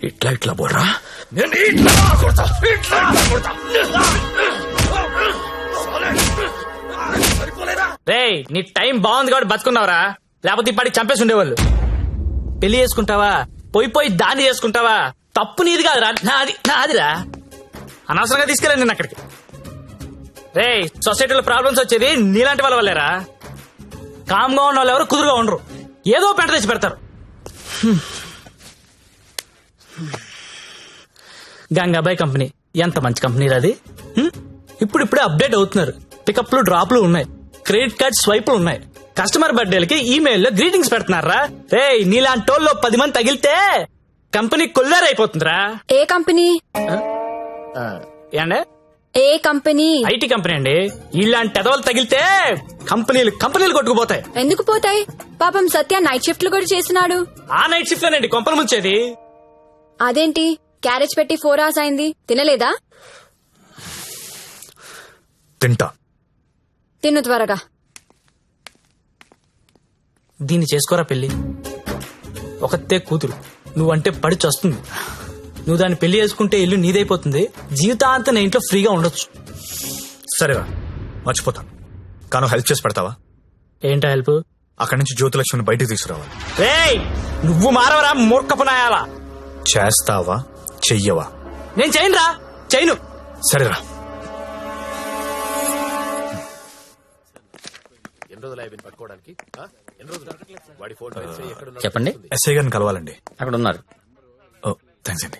ఇట్లా ఇట్లా బోర్రా, నేను ఇట్లా కొడతా, ఇట్లా కొడతా. రేయ్, నీ టైం బాగుంది కాబట్టి బతుకున్నావురా, లేకపోతే ఇప్పటికి చంపేసి ఉండేవాళ్ళు. పెళ్లి చేసుకుంటావా, పోయి దాన్ని చేసుకుంటావా? తప్పు నీది కాదురా, నాదిరా. అనవసరంగా తీసుకెళ్ళండి నేను అక్కడికి. రేయ్, సొసైటీలో ప్రాబ్లమ్స్ వచ్చేది నీలాంటి వాళ్ళ వల్లేరా. కామ్గా ఉన్న వాళ్ళు ఎవరు కుదురుగా ఉండరు, ఏదో పెంట తెచ్చి పెడతారు. గంగాబాయ్ కంపెనీ ఎంత మంచి కంపెనీ అది. ఇప్పుడిప్పుడే అప్డేట్ అవుతున్నారు. పికప్లు డ్రాప్లు ఉన్నాయి, క్రెడిట్ కార్డ్ స్వైపులు ఉన్నాయి. కస్టమర్ బర్త్డేలకి ఈమెయిల్లో గ్రీటింగ్స్ పెడుతున్నారా. రేయ్, నీలాంటి వాళ్ళు 10 మంది తగిలితే కంపెనీ కొల్లారైపోతుందిరా. ఏ కంపెనీ? ఏండే? ఏ కంపెనీ? ఐటీ కంపెనీ అండి. ఇలాంటి ఎదవలు తగిలితే కంపెనీలు కొట్టుకుపోతాయి. ఎందుకు పోతాయి? పాపం సత్య నైట్ షిఫ్ట్లు కూడా చేస్తున్నాడు. ఆ నైట్ షిఫ్ట్ లోనండి కొంపలు ముంచేది. అదేంటి, క్యారేజ్ పెట్టి 4 hours అయింది, తినలేదా? తింటా. తిను త్వరగా. దీన్ని చేసుకోరా పెళ్లి. ఒకతే కూతురు, నువ్వంటే పడి చస్తుంది. నువ్వు దాన్ని పెళ్లి చేసుకుంటే ఇల్లు నీదైపోతుంది, జీవితాంతం నా ఇంట్లో ఫ్రీగా ఉండొచ్చు. సరేరా, మర్చిపోతాను. కానీ హెల్ప్ చేసి పెడతావా? ఏంటో హెల్ప్? అక్కడి నుంచి జ్యోతిలక్ష్మిని బయటకు తీసుకురావాలి. రేయ్, నువ్వు మారవరా మూర్ఖపునాయాలా. చేస్తావా చెయ్యవా? నేను చేయనురా, చేయను. సరేరా. చెప్పండి. ఎస్ఐ గారిని కలవాలండి. అక్కడ ఉన్నారు. ఓ, థ్యాంక్స్ అండి.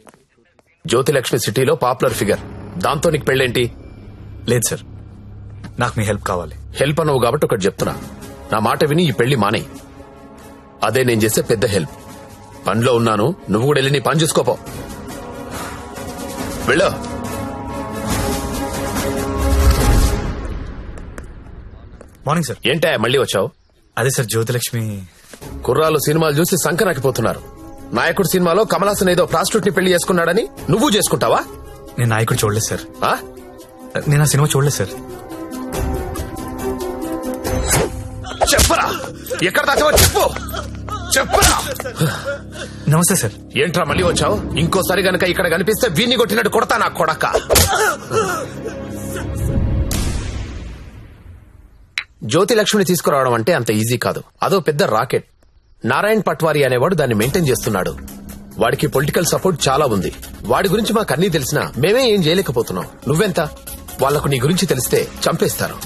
జ్యోతిలక్ష్మి సిటీలో పాపులర్ ఫిగర్, దాంతో నీకు పెళ్ళేంటి? లేదు సార్, నాకు మీ హెల్ప్ కావాలి. హెల్ప్ అనవు కాబట్టి ఒకటి చెప్తున్నా, నా మాట విని ఈ పెళ్లి మానే. అదే నేను చేసే పెద్ద హెల్ప్. పనిలో ఉన్నాను, నువ్వు కూడా వెళ్ళి నీ పని చూసుకోపో. వెళ్ళు. Morning sir. ఏంటా మళ్ళీ వచ్చావు? అదే సార్, జ్యోతిలక్ష్మి కుర్రాలు సినిమాలు చూసి సంకనాకిపోతున్నారు. నాయకుడు సినిమాలో కమల్ హాసన్ ఏదో ప్రాస్టిట్యూట్ ని పెళ్లి చేసుకున్నాడని నువ్వు చేసుకుంటావా? నేను నాయకుడు చూడలేదు సార్. ఆ? నేను ఆ సినిమా చూడలేదు సార్. చెప్పరా, ఎక్కడ దాచావో చెప్పు, చెప్పరా. నమస్తే సార్. ఏంట్రా మళ్ళీ వచ్చావు? ఇంకోసారి గనక ఇక్కడ కనిపిస్తే వీణ్ణి కొట్టినట్టు కొడతా నా కొడక. జ్యోతిలక్ష్మిని తీసుకురావడం అంటే అంత ఈజీ కాదు, అదో పెద్ద రాకెట్. నారాయణ్ పట్వారీ అనేవాడు దాన్ని మెయింటైన్ చేస్తున్నాడు. వాడికి పొలిటికల్ సపోర్ట్ చాలా ఉంది. వాడి గురించి మాకు అన్నీ తెలిసినా మేమే ఏం చేయలేకపోతున్నాం. నువ్వెంత? వాళ్లకు నీ గురించి తెలిస్తే చంపేస్తారు.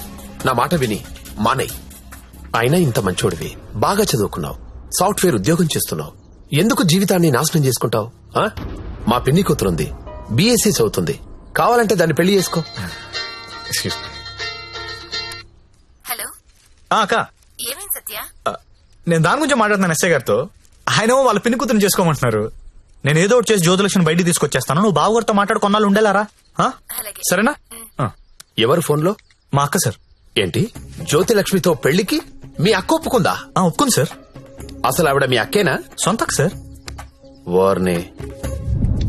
నా మాట విని మానేయ్. అయినా ఇంత మంచోడివి, బాగా చదువుకున్నావు, సాఫ్ట్వేర్ ఉద్యోగం చేస్తున్నావు, ఎందుకు జీవితాన్ని నాశనం చేసుకుంటావు? మా పిన్ని కూతురుంది, బీఎస్సీ చదువుతుంది, కావాలంటే దాన్ని పెళ్లి చేసుకో. హలో అక్క, ఏమైంది సత్య? నేను దాని గురించి మాట్లాడుతున్నాను ఎస్ఐ గారితో. ఆయన వాళ్ళ పిన్ని కూతురుని చేసుకోమంటున్నారు. నేను ఏదో ఒకటి చేసి జ్యోతిలక్ష్మిని బయటికి తీసుకొచ్చేస్తాను. నువ్వు బావగారితో మాట్లాడు, కొన్నాళ్ళు ఉండేలారా? సరేనా? ఎవరు ఫోన్లో? మా అక్క సార్. ఏంటి, జ్యోతిలక్ష్మితో పెళ్లికి మీ అక్క ఒప్పుకుందా? ఒప్పుకుంది సార్. అసలు ఆవిడ మీ అక్కేనా? సొంత అక్క సార్. వార్నే.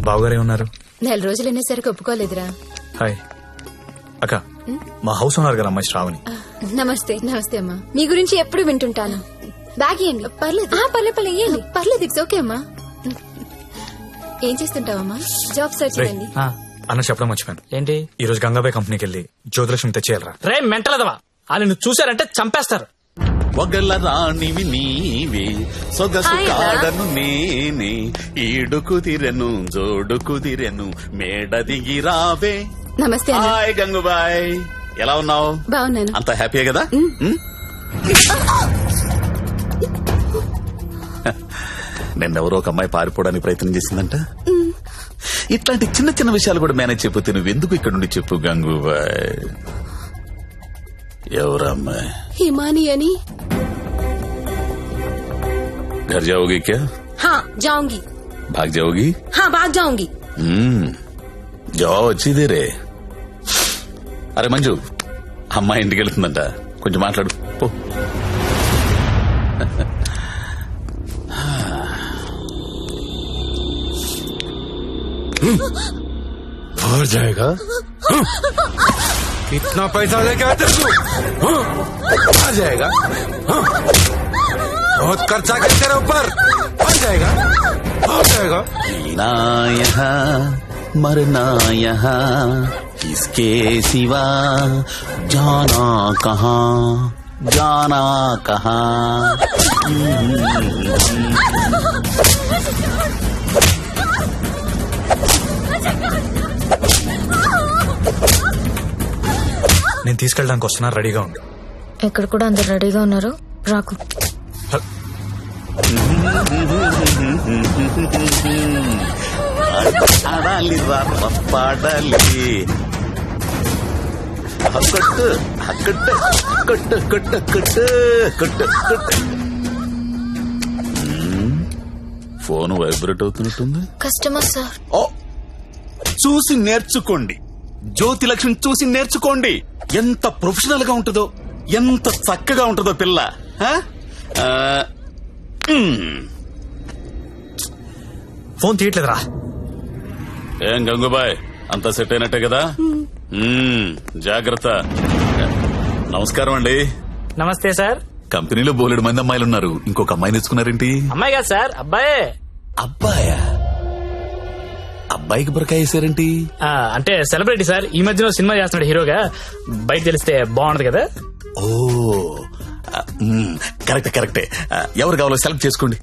బావగారే ఉన్నారు. 4 రోజులు అనేసరికి ఒప్పుకోలేదురా. హాయ్ అక్క, మా హౌస్ ఓనర్ గారు అమ్మాయి శ్రావణి. నమస్తే. నమస్తే అమ్మా. మీ గురించి ఎప్పుడు వింటుంటాను. బ్యాగ్ ఇవ్వండి. పర్లేదు పర్లేదు ఇవ్వండి. పర్లేదు, ఇట్స్ ఓకే అమ్మా. ఏం చేస్తుంటావమ్మా? జాబ్ సర్చ్ చేయండి. అన్న చెప్పడం మర్చిపోయాను. ఏంటి? ఈ రోజు గంగాబాయ్ కంపెనీకి వెళ్ళి జ్యోతిలక్ష్మి తెచ్చేయాలరా. రే మెంటలదవా, వాళ్ళు నువ్వు చూశారంటే చంపేస్తారు. ఒగల రాణివి నీవే, సొగసు కాడను నేనే, ఈడు కుదిరెను జోడు కుదిరెను, మేడ దిగి రావే. నమస్తే. హాయ్ గంగుబాయ్, ఎలా ఉన్నావు? బాగున్నాను. అంత హ్యాపీయే కదా? నిన్నెవరో ఒక అమ్మాయి పారిపోవడానికి ప్రయత్నం చేసిందంట. ఇట్లాంటి చిన్న చిన్న విషయాలు కూడా మేనేజ్ చెప్పితే నువ్వెందుకు ఇక్కడ నుండి చెప్పు గంగుబాయ్. ఎవరా అమ్మాయి? హిమాని అని. घर जाओगी क्या? हाँ जाऊंगी. भाग जाओगी? हाँ भाग जाऊंगी. जाओ अच्छी देर है. అరే మంజు, అమ్మాయి ఇంటికి వెళ్తుందంట, కొంచెం మాట్లాడు పో. और जाएगा? कितना पैसा लेके आते तू? आ जाएगा? बहुत खर्चा कर तेरे ऊपर, आ जाएगा? जीना यहाँ मरना यहाँ इसके सिवा जाना कहाँ जाना कहाँ. నేను తీసుకెళ్ళడానికి వస్తున్నా, రెడీగా ఉండు. ఇక్కడ కూడా అందరు రెడీగా ఉన్నారు, రాకు. ఆడాలి పాడాలి కొట్టు కొట్టు కొట్టు కొట్టు కొట్టు కొట్టు కొట్టు. ఫోన్ వైబ్రేట్ అవుతున్నట్టుంది. Customer sir. ఓ చూసి నేర్చుకోండి, జ్యోతి లక్ష్మి చూసి నేర్చుకోండి. ఎంత ప్రొఫెషనల్ గా ఉంటుందో, ఎంత చక్కగా ఉంటుందో పిల్ల. ఫోన్ తీయట్లేదురా. ఏం గంగుబాయ్, అంతా సెట్ అయినట్టే కదా? జాగ్రత్త. నమస్కారం అండి. నమస్తే సార్. కంపెనీలో బోలెడు మంది అమ్మాయిలు ఉన్నారు, ఇంకొక అమ్మాయిని తెచ్చుకున్నారేంటి? అమ్మాయి కాదు సార్, అబ్బాయే. అబ్బాయా? అబ్బాయికి బురకాయ వేసారేంటి? అంటే సెలబ్రిటీ సార్, ఈ మధ్యలో సినిమా చేస్తున్నాడు హీరోగా, బయట తెలిస్తే బాగుంటది కదా. ఓ కరెక్టే కరెక్టే. ఎవరు కావాలో సెలెక్ట్ చేసుకోండి.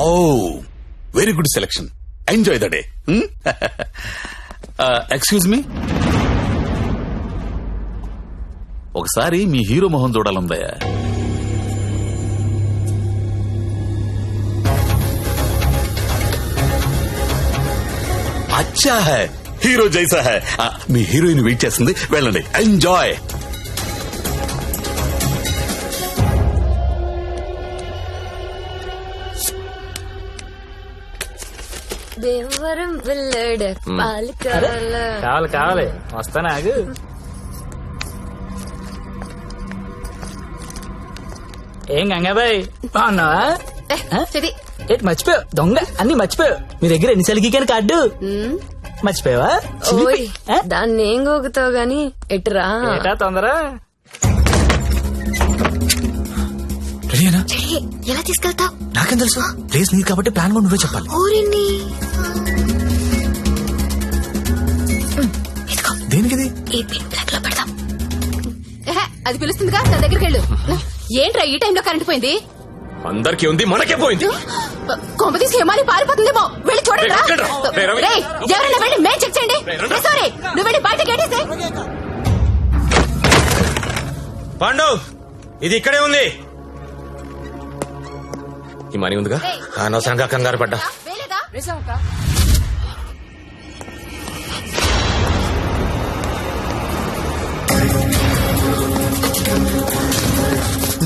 Oh very good selection. Enjoy the day. Excuse me, ఒకసారి మీ హీరో మొహం చూడాలందయ్యా. అచ్చా హై, హీరో జైసా హై. మీ హీరోయిన్ వెయిట్ చేస్తుంది, వెళ్ళండి. ఎంజాయ్. దేవరం వెళ్ళాడు పాలు కావాలా? కావాలి కావాలి, వస్తానా ఆగు. ఏం గంగాబాయ్ బాగున్నావా? ఏంటి మర్చిపోయావు? దొంగ అన్ని మర్చిపోయావు. మీ దగ్గర ఎన్నిసార్లు గీకాను కార్డు మర్చిపోయావా? ఓయ్, దాన్ని ఏం గోగుతావు గాని ఎటురా. ఏటా తొందర? రెడీనా? ఎలా తీసుకెళ్తావు? నాకేం తెలుసు, ప్లేస్ నీది కాబట్టి ప్లాన్ కూడా నువ్వే చెప్పాలి. ఊరిని దేనికిది? ఈ పిన్ ప్లగ్ లో పెడతాం. అది పిలుస్తుందిగా, తన దగ్గరికి వెళ్ళు. ఏంట్రా ఈ టైంలో కరెంట్ పోయింది? అందరికీ ఉంది, మనకే పోయింది. కొంపతీసి హిమాలి పారిపోతుందేమో, వెళ్ళి చూడండి. ఎవరైనా వెళ్ళి మేం చెక్ చేయండి. సారీ, నువ్వు వెళ్ళి బయట గేటేసే. పాండవ్, ఇది ఇక్కడే ఉంది. ఈ మనీ ఉందిగా, అనవసరంగా కంగారు పడ్డా.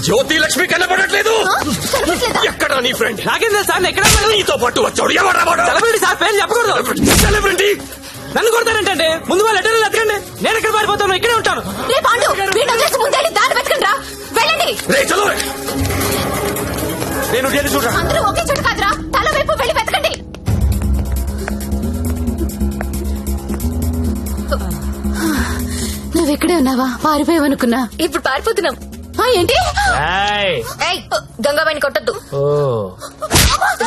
జ్యోతి లక్ష్మి కనపడట్లేదు. ఎక్కడ నీ ఫ్రెండ్? నాకేం తెలుసు సార్, ఎక్కడ నీతో పాటు వచ్చాడు. ఎవరు సెలబ్రిటీ సార్, పేరు చెప్పకూడదు. సెలబ్రిటీ నన్ను కొడతారంటే ముందు వాళ్ళు లెటర్లు ఎత్తకండి, నేను ఎక్కడ పారిపోతాను, ఇక్కడే ఉంటాను. వెళ్ళండి. నేను చూడరా. అందరూ ఒకే చోటు కాదురా, తల వైపు వెళ్ళి వెతకండి. నువ్వెక్కడే ఉన్నావా? పారిపోయావనుకున్నా. ఇప్పుడు పారిపోతున్నాం. ఏంటి? గంగాబాయిని కొట్టొద్దు.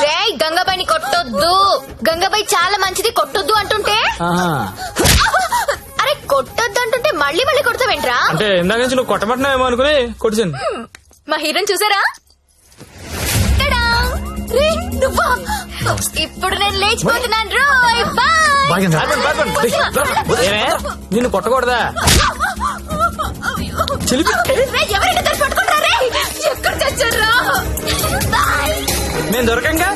రేయ్, గంగాబాయిని కొట్టొద్దు. గంగాబాయి చాలా మంచిది, కొట్టొద్దు అంటుంటే. అరే కొట్టొద్దు అంటుంటే మళ్ళీ మళ్ళీ కొడతావేంట్రా? అంటే ఇందాక నుంచి నువ్వు కొట్టబట్టినావేమో అనుకుని కొట్టింది. మా హీరోని చూసారా? నువ్వా? ఇప్పుడు నేను లేచిపోతున్నాను. రోయ్ బాయ్. నిన్ను కొట్టకూడదా? ఎవరైనా పట్టుకుంటారా? ఎక్కడ చచ్చారా? నేను దొరకంగా